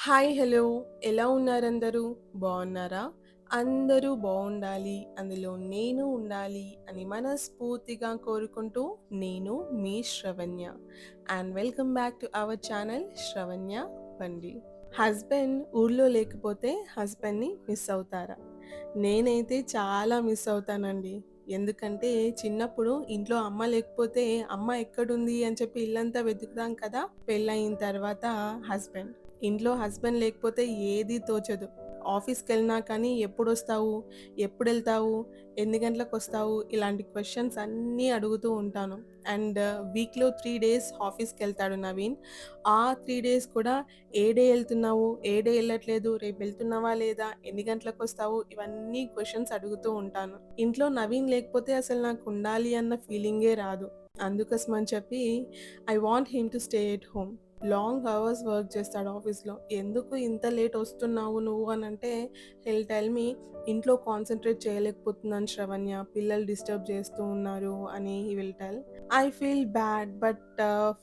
Hi! Hello! ఎలా ఉన్నారందరూ? బావున్నారా? అందరూ బావుండాలి, అందులో నేను ఉండాలి అని మనస్ఫూర్తిగా కోరుకుంటూ నేను మీ Sravanya. And welcome back to our channel Sravanya Bandi. Husband ఊర్లో లేకపోతే హస్బెండ్‌ని మిస్ అవుతారా? నేనైతే చాలా మిస్ అవుతానండి. ఎందుకంటే చిన్నప్పుడు ఇంట్లో అమ్మ లేకపోతే అమ్మ ఎక్కడుంది అని చెప్పి ఇల్లంతా వెతుకుతాం కదా! పెళ్ళయిన తర్వాత హస్బెండ్. ఇంట్లో హస్బెండ్ లేకపోతే ఏది తోచదు. ఆఫీస్‌కెళ్ళినా కానీ ఎప్పుడొస్తావు? ఎప్పుడెళ్తావు? ఎన్ని గంటలకొస్తావు? ఇలాంటి క్వెషన్స్ అన్నీ అడుగుతూ ఉంటాను. అండ్ వీక్‌లో 3 డేస్ ఆఫీస్‌కెళ్తాడు నవీన్. ఆ 3 డేస్ కూడా ఏ డే ఎళ్తున్నావు? ఏ డే ఎళ్ళట్లేదు? రేపెళ్తున్నావా లేదా? ఎన్ని గంటలకొస్తావు? ఇవన్నీ క్వెషన్స్ అడుగుతూ ఉంటాను. ఇంట్లో నవీన్ లేకపోతే అసలు నాకుండాలి అన్న ఫీలింగే రాదు. అందుకోసమని చెప్పి I want him to stay at home. Long hours work చేస్తాడు ఆఫీస్‌లో. ఎందుకు ఇంత లేట్ ఒస్తున్నావు నువ్వు అనంటే హీ'll టెల్ మీ ఇంట్లో కాన్సంట్రేట్ చేయలేకపోతున్నాను శ్రవణ్య. పిల్లలు డిస్టర్బ్ చేస్తూ ఉన్నారు అని he will tell. I feel bad but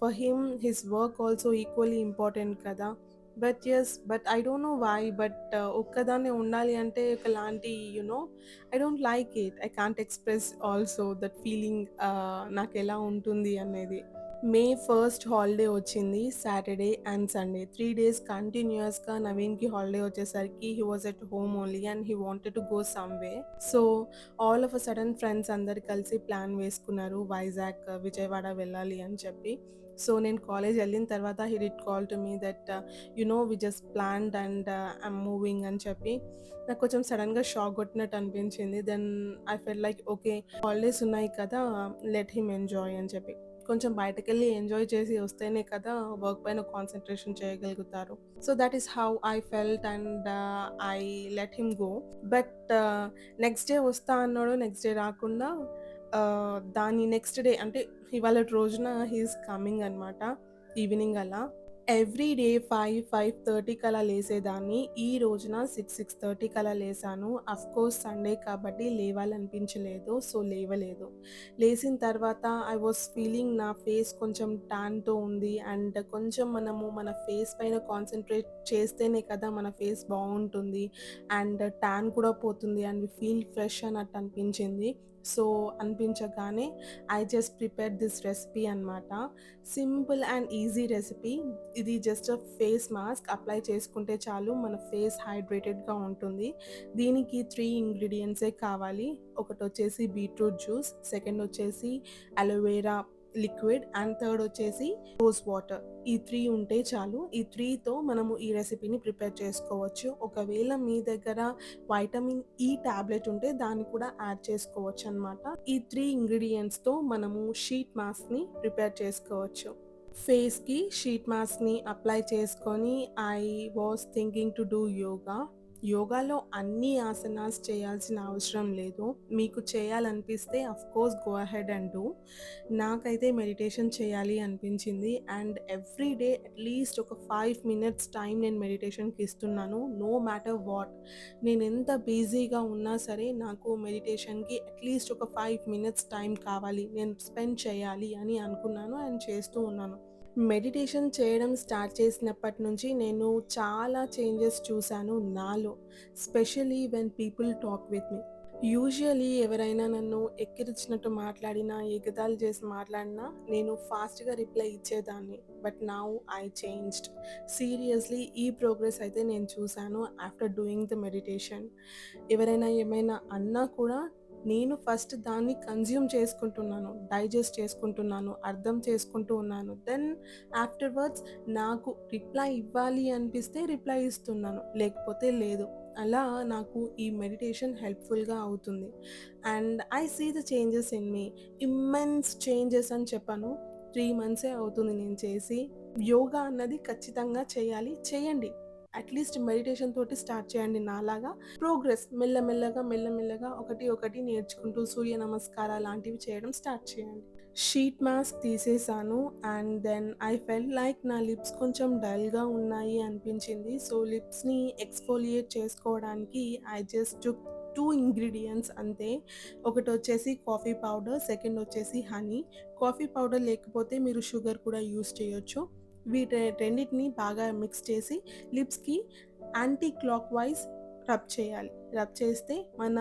for him his work also equally important కదా! But I don't know why ఒక్కదాన్నే ఉండాలి అంటే ఒకలాంటి I don't like it. I can't express also that feeling నాకెలా ఉంటుంది అనేది. మే 1 హాలిడే వచ్చింది. Saturday and Sunday 3 days కంటిన్యూయస్‌గా నవీన్‌కి హాలిడే వచ్చేసరికి he was at home only and he wanted to go somewhere. So, all of a sudden friends అందరూ కలిసి plan వేసుకున్నారు. వైజాగ్, విజయవాడ వెళ్ళాలి అని చెప్పి. సో, నేను కాలేజ్ ఎళ్ళిన తర్వాత he did call to me that we just planned and I'm moving అని చెప్పి నాకు కొంచెం సడెన్‌గా షాక్ కొట్టినట్టు అనిపించింది. Then I felt like okay. Holidays ఉన్నాయి కదా! లెట్ హిమ్ ఎంజాయ్ అని చెప్పి. కొంచెం బయటకెళ్ళి ఎంజాయ్ చేసి వస్తేనే కదా వర్క్ పైన కాన్సంట్రేషన్ చేయగలుగుతారు. So, that is how I felt and I let him go. But next day వస్తా అన్నాడు. నెక్స్ట్ డే రాకుండా దాని నెక్స్ట్ డే అంటే ఇవాళటి రోజున హి ఈస్ కమింగ్ అనమాట. ఈవినింగ్ అలా. ఎవ్రీ డే 5, 5:30కి అలా లేసేదాన్ని. ఈ రోజున 6, 6:30కి అలా లేసాను. అఫ్‌కోర్స్ సండే కాబట్టి లేవాలనిపించలేదు. సో, లేవలేదు. లేసిన తర్వాత ఐ వాస్ ఫీలింగ్ నా ఫేస్ కొంచెం టాన్‌తో ఉంది. అండ్ కొంచెం మనము మన ఫేస్ పైన కాన్సంట్రేట్ చేస్తేనే కదా మన ఫేస్ బావుంటుంది. అండ్ టాన్ కూడా పోతుంది అండ్ వి ఫీల్ ఫ్రెష్ అన్నట్టు అనిపించింది. సో, అనిపించగానే I just prepared this recipe అనమాట. Simple and easy recipe. ఇది జస్ట్ ఫేస్ మాస్క్ అప్లై చేసుకుంటే చాలు మన ఫేస్ హైడ్రేటెడ్‌గా ఉంటుంది. దీనికి 3 ఇంగ్రీడియెంట్సే కావాలి. ఒకటొచ్చేసి బీట్రూట్ జ్యూస్, సెకండ్ వచ్చేసి అలోవెరా లిక్విడ్ అండ్ థర్డ్ వచ్చేసి రోజ్ వాటర్. ఈ 3 ఉంటే చాలు. ఈ 3తో మనము ఈ రెసిపీని ప్రిపేర్ చేసుకోవచ్చు. ఒకవేళ మీ దగ్గర వైటమిన్ ఈ టాబ్లెట్ ఉంటే దాన్ని కూడా యాడ్ చేసుకోవచ్చనమాట. ఈ 3 ఇంగ్రీడియెంట్స్‌తో మనము షీట్ మాస్క్‌ని ప్రిపేర్ చేసుకోవచ్చు. ఫేస్‌కి షీట్ మాస్క్‌ని అప్లై చేసుకొని I was thinking to do yoga. యోగాలో అన్ని ఆసనాస్ చేయాల్సిన అవసరం లేదు. మీకు చేయాలనిపిస్తే of course go ahead and do. నాకైతే మెడిటేషన్ చేయాలి అనిపించింది. అండ్ ఎవ్రీ డే అట్‌లీస్ట్ ఒక 5 మినిట్స్ టైం నేను మెడిటేషన్‌కి ఇస్తున్నాను. No matter what. నేనెంత బిజీగా ఉన్నా సరే నాకు మెడిటేషన్‌కి అట్‌లీస్ట్ ఒక 5 మినిట్స్ టైం కావాలి. నేను స్పెండ్ చేయాలి అని అనుకున్నాను అండ్ చేస్తూ ఉన్నాను. మెడిటేషన్ చేయడం స్టార్ట్ చేసినప్పటి నుంచి నేను చాలా చేంజెస్ చూశాను నాలో. Specially when people talk with me. Usually ఎవరైనా నన్ను ఎక్కిరించినట్టు మాట్లాడినా, ఎగతాళి చేసి మాట్లాడినా నేను ఫాస్ట్‌గా రిప్లై ఇచ్చేదాన్ని. But now I changed. Seriously ఈ ప్రోగ్రెస్ అయితే నేను చూశాను ఆఫ్టర్ డూయింగ్ ద మెడిటేషన్. ఎవరైనా ఏమైనా అన్నా కూడా నేను ఫస్ట్ దాన్ని కన్జ్యూమ్ చేసుకుంటున్నాను. డైజెస్ట్ చేసుకుంటున్నాను. అర్థం చేసుకుంటూ ఉన్నాను. దెన్ ఆఫ్టర్‌వర్డ్స్ నాకు రిప్లై ఇవ్వాలి అనిపిస్తే రిప్లై ఇస్తున్నాను. లేకపోతే లేదు. అలా నాకు ఈ మెడిటేషన్ హెల్ప్‌ఫుల్‌గా అవుతుంది. And I see the changes in me. Immense changes అని చెప్పను. 3 మంత్సే అవుతుంది నేను చేసి. యోగా అన్నది ఖచ్చితంగా చేయాలి. చేయండి. అట్‌లీస్ట్ మెడిటేషన్ తోటి స్టార్ట్ చేయండి నాలాగా. ప్రోగ్రెస్ మెల్లమెల్లగా, మెల్లమెల్లగా ఒకటి ఒకటి నేర్చుకుంటూ సూర్య నమస్కారాలు లాంటివి చేయడం స్టార్ట్ చేయండి. షీట్ మాస్క్ తీసేసాను. And then I felt like నా లిప్స్ కొంచెం డల్‌గా ఉన్నాయి అనిపించింది. సో, లిప్స్‌ని ఎక్స్‌ఫోలియేట్ చేసుకోవడానికి ఐ జస్ట్ టుక్ 2 ఇంగ్రీడియెంట్స్ అంతే. ఒకటొచ్చేసి కాఫీ పౌడర్, సెకండ్ వచ్చేసి హనీ. కాఫీ పౌడర్ లేకపోతే మీరు షుగర్ కూడా యూజ్ చేయొచ్చు. రెండిటిని బాగా మిక్స్ చేసి లిప్స్కి యాంటీ క్లాక్ వైజ్ రబ్ చేయాలి. రబ్ చేస్తే మన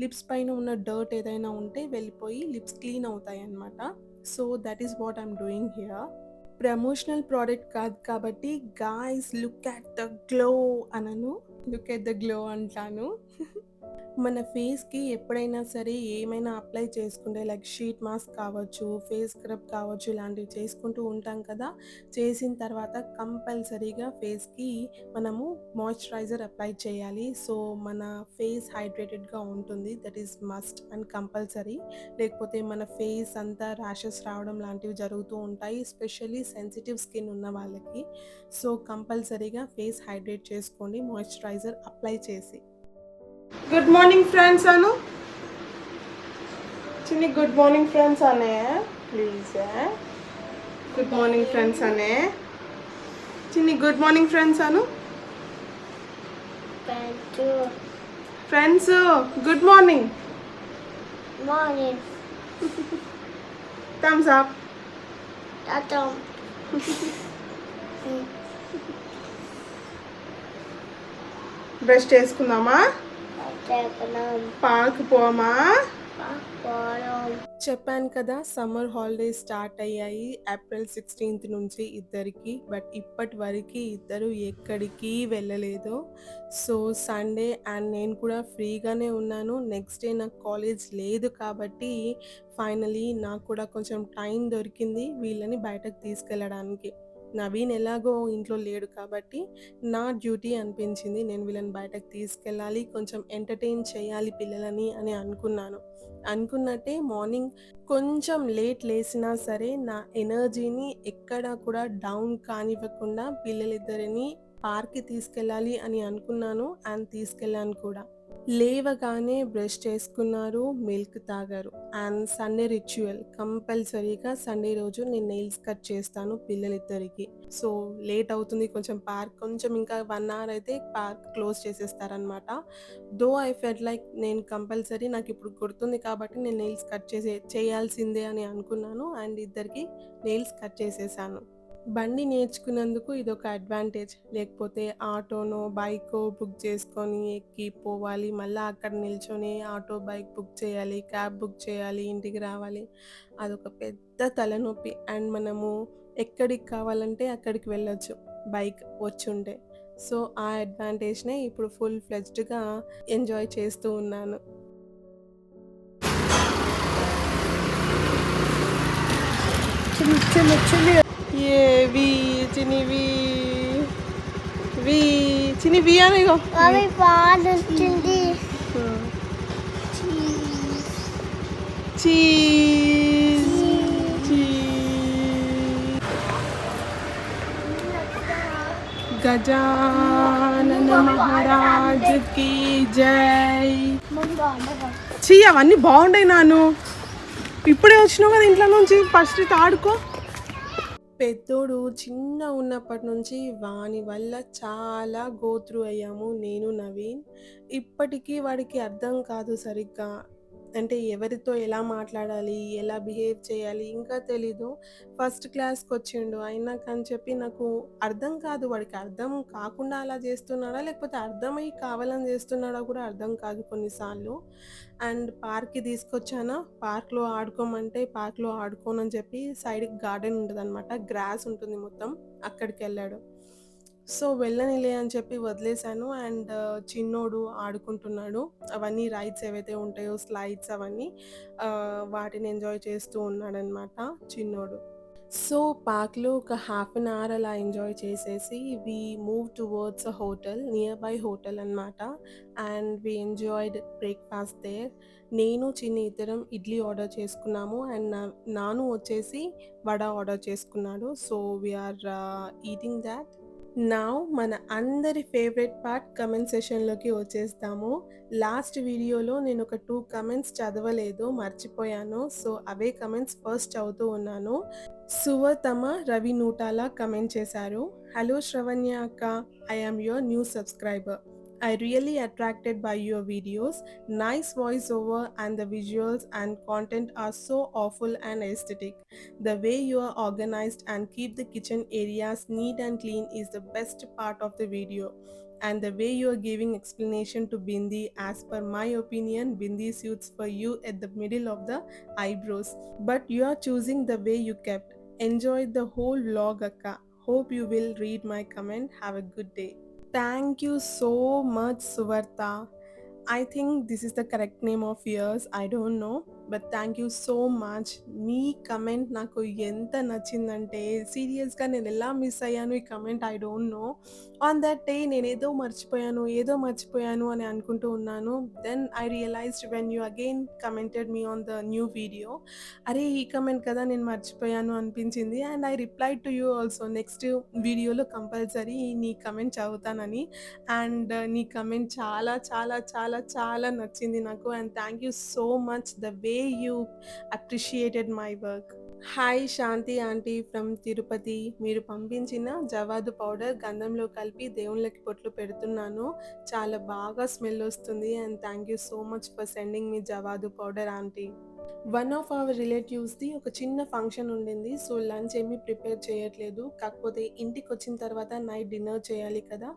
లిప్స్ పైన ఉన్న డర్ట్ ఏదైనా ఉంటే వెళ్ళిపోయి లిప్స్ క్లీన్ అవుతాయి అన్నమాట. So that is what I'm doing here. Promotional product కాదు కాబట్టి guys look at the glow అనను, లుక్ ఎట్ ద గ్లో అంటాను. మన ఫేస్కి ఎప్పుడైనా సరే ఏమైనా అప్లై చేసుకుంటే లైక్ షీట్ మాస్క్ కావచ్చు, ఫేస్ స్క్రబ్ కావచ్చు, ఇలాంటివి చేసుకుంటూ ఉంటాం కదా. చేసిన తర్వాత కంపల్సరీగా ఫేస్కి మనము మాయిశ్చరైజర్ అప్లై చేయాలి. సో మన ఫేస్ హైడ్రేటెడ్గా ఉంటుంది, that is must and compulsory. లేకపోతే మన ఫేస్ అంతా ర్యాషెస్ రావడం లాంటివి జరుగుతూ ఉంటాయి, ఎస్పెషల్లీ సెన్సిటివ్ స్కిన్ ఉన్న వాళ్ళకి. సో కంపల్సరీగా ఫేస్ హైడ్రేట్ చేసుకోండి మాయిశ్చరైజర్ అప్లై చేసి. గుడ్ మార్నింగ్ ఫ్రెండ్స్ అను, చిన్ని గుడ్ మార్నింగ్ ఫ్రెండ్స్ అనే ప్లీజ్. గుడ్ మార్నింగ్ ఫ్రెండ్స్ అనే చిన్ని గుడ్ మార్నింగ్ ఫ్రెండ్స్ అను. Friends good morning. Morning. Thumbs up. Brush చేసుకుందామా, పార్క్ పోమా. చెప్పాను కదా సమ్మర్ హాలిడేస్ స్టార్ట్ అయ్యాయి ఏప్రిల్ 16th నుంచి ఇద్దరికి. బట్ ఇప్పటి వరకు ఇద్దరు ఎక్కడికి వెళ్ళలేదు. సో సండే అండ్ నేను కూడా ఫ్రీగానే ఉన్నాను. నెక్స్ట్ డే నాకు కాలేజ్ లేదు కాబట్టి ఫైనలీ నాకు కూడా కొంచెం టైం దొరికింది వీళ్ళని బయటకు తీసుకెళ్ళడానికి. నవీన్ ఎలాగో ఇంట్లో లేడు కాబట్టి నా డ్యూటీ అనిపించింది, నేను వీళ్ళని బయటకు తీసుకెళ్ళాలి, కొంచెం ఎంటర్టైన్ చేయాలి పిల్లలని అని అనుకున్నట్టే మార్నింగ్ కొంచెం లేట్ లేసినా సరే నా ఎనర్జీని ఎక్కడా కూడా డౌన్ కానివ్వకుండా పిల్లలిద్దరిని పార్క్కి తీసుకెళ్ళాలి అని అనుకున్నాను అండ్ తీసుకెళ్ళాను కూడా. లేవగానే బ్రష్ చేసుకున్నారు, మిల్క్ తాగారు. అండ్ సండే రిచువల్ కంపల్సరీగా సండే రోజు నేను నెయిల్స్ కట్ చేస్తాను పిల్లలిద్దరికి. సో లేట్ అవుతుంది కొంచెం, పార్క్ కొంచెం ఇంకా 1 hour అయితే పార్క్ క్లోజ్ చేసేస్తారనమాట. దో ఐ ఫెల్ట్ లైక్ నేను కంపల్సరీ నాకు ఇప్పుడు గుర్తుంది కాబట్టి నేను నెయిల్స్ కట్ చేయాల్సిందే అని అనుకున్నాను అండ్ ఇద్దరికి నెయిల్స్ కట్ చేసేసాను. బండి నేర్చుకున్నందుకు ఇదొక అడ్వాంటేజ్. లేకపోతే ఆటోనో బైకో బుక్ చేసుకొని ఎక్కి పోవాలి, మళ్ళీ అక్కడ నిల్చొని ఆటో బైక్ బుక్ చేయాలి, క్యాబ్ బుక్ చేయాలి, ఇంటికి రావాలి, అదొక పెద్ద తలనొప్పి. అండ్ మనము ఎక్కడికి కావాలంటే అక్కడికి వెళ్ళొచ్చు బైక్ వచ్చుంటే. సో ఆ అడ్వాంటేజ్నే ఇప్పుడు ఫుల్ ఫ్లెడ్జ్డ్గా ఎంజాయ్ చేస్తూ ఉన్నాను. వి చిని వి చిని వి అనేగో అవి పాలు వస్తుంది. చీజ్ గజానన మహారాజ్ కి జై. చీ అవన్నీ బాగుంటాయి నాను, ఇప్పుడే వచ్చినావు కదా ఇంట్లో నుంచి, ఫస్ట్ ఆడుకో. పెద్దోడు చిన్న ఉన్నప్పటి నుంచి వాని వల్ల చాలా గోత్రు అయ్యాము నేను నవీన్. ఇప్పటికీ వాడికి అర్థం కాదు సరిగ్గా, అంటే ఎవరితో ఎలా మాట్లాడాలి, ఎలా బిహేవ్ చేయాలి ఇంకా తెలీదు. ఫస్ట్ క్లాస్కి వచ్చిండు అయినా కానీ చెప్పి నాకు అర్థం కాదు, వాడికి అర్థం కాకుండా అలా చేస్తున్నాడా లేకపోతే అర్థమై కావాలని చేస్తున్నాడా కూడా అర్థం కాదు కొన్నిసార్లు. అండ్ పార్క్కి తీసుకొచ్చానా, పార్క్లో ఆడుకోమంటే పార్క్లో ఆడుకోనని చెప్పి సైడ్కి గార్డెన్ ఉంటుంది అనమాట, గ్రాస్ ఉంటుంది మొత్తం, అక్కడికి వెళ్ళాడు. సో వెళ్ళనిలే అని చెప్పి వదిలేశాను. అండ్ చిన్నోడు ఆడుకుంటున్నాడు, అవన్నీ రైడ్స్ ఏవైతే ఉంటాయో స్లైడ్స్ అవన్నీ వాటిని ఎంజాయ్ చేస్తూ ఉన్నాడనమాట చిన్నోడు. సో పార్క్లో ఒక 1/2 hour అలా ఎంజాయ్ చేసేసి we move towards a hotel, near by hotel అనమాట. And we enjoyed breakfast there. నేను చిన్ని ఇద్దరం ఇడ్లీ ఆర్డర్ చేసుకున్నాము అండ్ నాను వచ్చేసి వడ ఆర్డర్ చేసుకున్నాడు. So we are eating that. Now మన అందరి ఫేవరెట్ పార్ట్ కమెంట్ సెషన్లోకి వచ్చేస్తాము. లాస్ట్ వీడియోలో నేను ఒక 2 కమెంట్స్ చదవలేదు, మర్చిపోయాను. సో అవే కమెంట్స్ ఫస్ట్ చదువుతూ ఉన్నాను. సువతమ రవి నూటాల కమెంట్ చేశారు. హలో శ్రవణ్య అక్క, I am your new subscriber. I really attracted by your videos. Nice voiceover and the visuals and content are so awful and aesthetic. The way you are organized and keep the kitchen areas neat and clean is the best part of the video. And the way you are giving explanation to Bindi, as per my opinion, Bindi suits for you at the middle of the eyebrows. But you are choosing the way you kept. Enjoyed the whole vlog, Akka. Hope you will read my comment. Have a good day. Thank you so much, Suvarta. I think this is the correct name of yours. I don't know. But thank you so much. మీ comment నాకు ఎంత నచ్చిందంటే సీరియస్గా నేను ఎలా miss అయ్యాను ఈ comment I don't know. On that day నేను ఏదో మర్చిపోయాను అని అనుకుంటూ ఉన్నాను. Then I realised when you again commented me on the new video. అరే ఈ కమెంట్ కదా నేను మర్చిపోయాను అనిపించింది. And I replied to you also next వీడియోలో కంపల్సరీ నీ కమెంట్ చదువుతానని. అండ్ నీ కమెంట్ చాలా చాలా చాలా చాలా నచ్చింది నాకు. And thank you so much the way you appreciated my work. Hi Shanti aunty from Tirupati. మీరు పంపించిన జవాదు పౌడర్ గంధంలో కలిపి దేవుళ్ళకి పొట్లు పెడుతున్నాను. చాలా బాగా స్మెల్ వస్తుంది. And thank you so much for sending me జవాదు powder aunty. One of our రిలేటివ్స్ది ఒక చిన్న ఫంక్షన్ ఉండింది. సో లంచ్ ఏమీ ప్రిపేర్ చేయట్లేదు. కాకపోతే ఇంటికి వచ్చిన తర్వాత నైట్ డిన్నర్ చేయాలి కదా,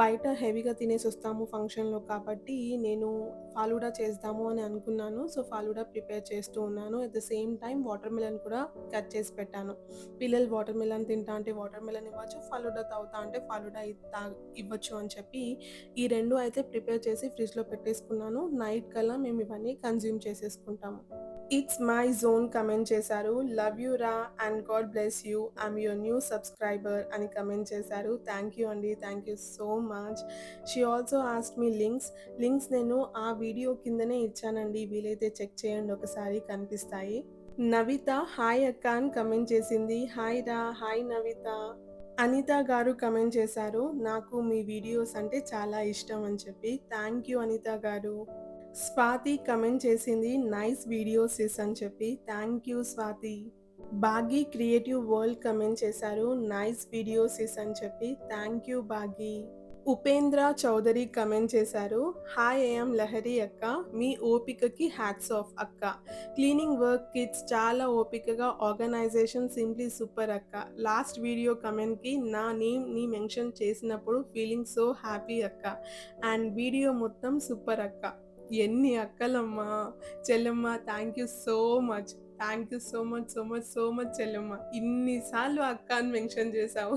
బయట హెవీగా తినేసి వస్తాము ఫంక్షన్లో కాబట్టి నేను ఫాలూడా చేద్దాము అని అనుకున్నాను. సో ఫాలూడా ప్రిపేర్ చేస్తూ ఉన్నాను. At the same time water melon కూడా కట్ చేసి పెట్టాను. పిల్లలు వాటర్ మిలన్ తింటా అంటే వాటర్ మిలన్ ఇవ్వచ్చు, ఫాలూడా తాగుతా అంటే ఫాలూడా ఇవ్వచ్చు అని చెప్పి ఈ రెండు అయితే ప్రిపేర్ చేసి ఫ్రిడ్జ్లో పెట్టేసుకున్నాను. నైట్ కల్లా మేము ఇవన్నీ కన్జ్యూమ్ చేసేసుకుంటాము. ఇట్స్ మై జోన్ కమెంట్ చేశారు. లవ్ యూ రా and god bless you, I'm your new subscriber అని కమెంట్ చేశారు. థ్యాంక్ యూ అండి, thank you so much. She also asked me links నేను ఆ వీడియో కిందనే ఇచ్చానండి, వీలైతే చెక్ చేయండి ఒకసారి, కనిపిస్తాయి. నవిత హాయ్ అక్క అని కమెంట్ చేసింది. హాయ్ రా, హాయ్ నవిత. అనిత గారు కమెంట్ చేశారు, నాకు మీ వీడియోస్ అంటే చాలా ఇష్టం అని చెప్పి. థ్యాంక్ యూ అనిత గారు. స్వాతి కమెంట్ చేసింది, నైస్ వీడియోస్ ఇస్ అని చెప్పి. Thank you Swathi. Bagi creative world comment చేశారు, నైస్ వీడియోస్ ఇస్ అని చెప్పి. Thank you Bagi. Upendra Chowdary comment చేశారు, హాయ్ ఐఎమ్ లహరి అక్క, మీ ఓపికకి హ్యాట్స్ ఆఫ్ అక్క. క్లీనింగ్ వర్క్ కిట్స్ చాలా ఓపికగా, ఆర్గనైజేషన్ సింప్లీ సూపర్ అక్క. లాస్ట్ వీడియో కమెంట్కి నా నేమ్ని మెన్షన్ చేసినప్పుడు ఫీలింగ్ సో హ్యాపీ అక్క. అండ్ వీడియో మొత్తం సూపర్ అక్క. ఎన్ని అక్కలమ్మా చెల్లెమ్మ. Thank you so much, thank you so much so much so much చెల్లెమ్మ. ఇన్నిసార్లు అక్క అని మెన్షన్ చేశావు.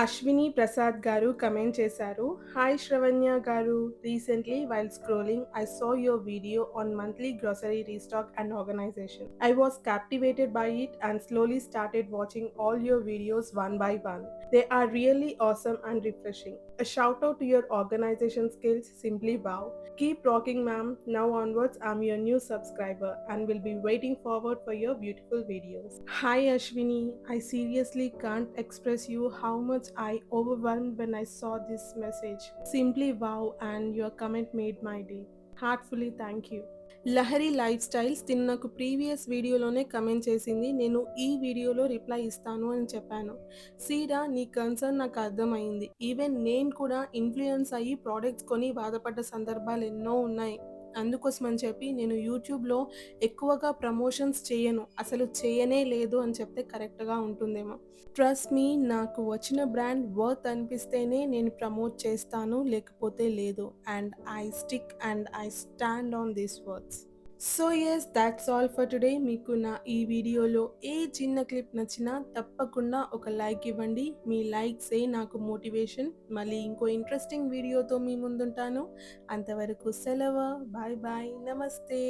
అశ్విని ప్రసాద్ గారు కమెంట్ చేశారు, హాయ్ శ్రవణ్య గారు, recently while scrolling I saw your video on monthly grocery restock and organisation. I was captivated by it and slowly started watching all your videos one by one. They are really awesome and refreshing. A shout out to your organization skills, simply wow. Keep rocking ma'am. Now onwards I'm your new subscriber and will be waiting forward for your beautiful videos. Hi Ashwini, I seriously can't express you how much I overwhelmed when I saw this message. Simply wow, and your comment made my day. Heartfully thank you. Lahari life styles తిను నాకు previous వీడియోలోనే comment చేసింది, నేను ఈ వీడియోలో reply ఇస్తాను అని చెప్పాను. సీరా నీ కన్సర్న్ నాకు అర్థమైంది. ఈవెన్ నేను కూడా ఇన్ఫ్లుయెన్స్ అయ్యి ప్రోడక్ట్స్ కొని బాధపడ్డ సందర్భాలు ఎన్నో ఉన్నాయి. అందుకోసమని చెప్పి నేను యూట్యూబ్లో ఎక్కువగా ప్రమోషన్స్ చేయను, అసలు చేయనే లేదు అని చెప్తే కరెక్ట్గా ఉంటుందేమో. ట్రస్ట్ మీ, నాకు వచ్చిన బ్రాండ్ వర్త్ అనిపిస్తేనే నేను ప్రమోట్ చేస్తాను, లేకపోతే లేదు. And I stick and I stand on these words. So yes, that's all for today. మీకు నా ఈ వీడియోలో ఏ చిన్న క్లిప్ నచ్చినా తప్పకుండా ఒక లైక్ ఇవ్వండి. మీ లైక్సే నాకు మోటివేషన్. మళ్ళీ ఇంకో ఇంట్రెస్టింగ్ వీడియోతో మీ ముందుంటాను. అంతవరకు సెలవు. బాయ్ బాయ్, నమస్తే.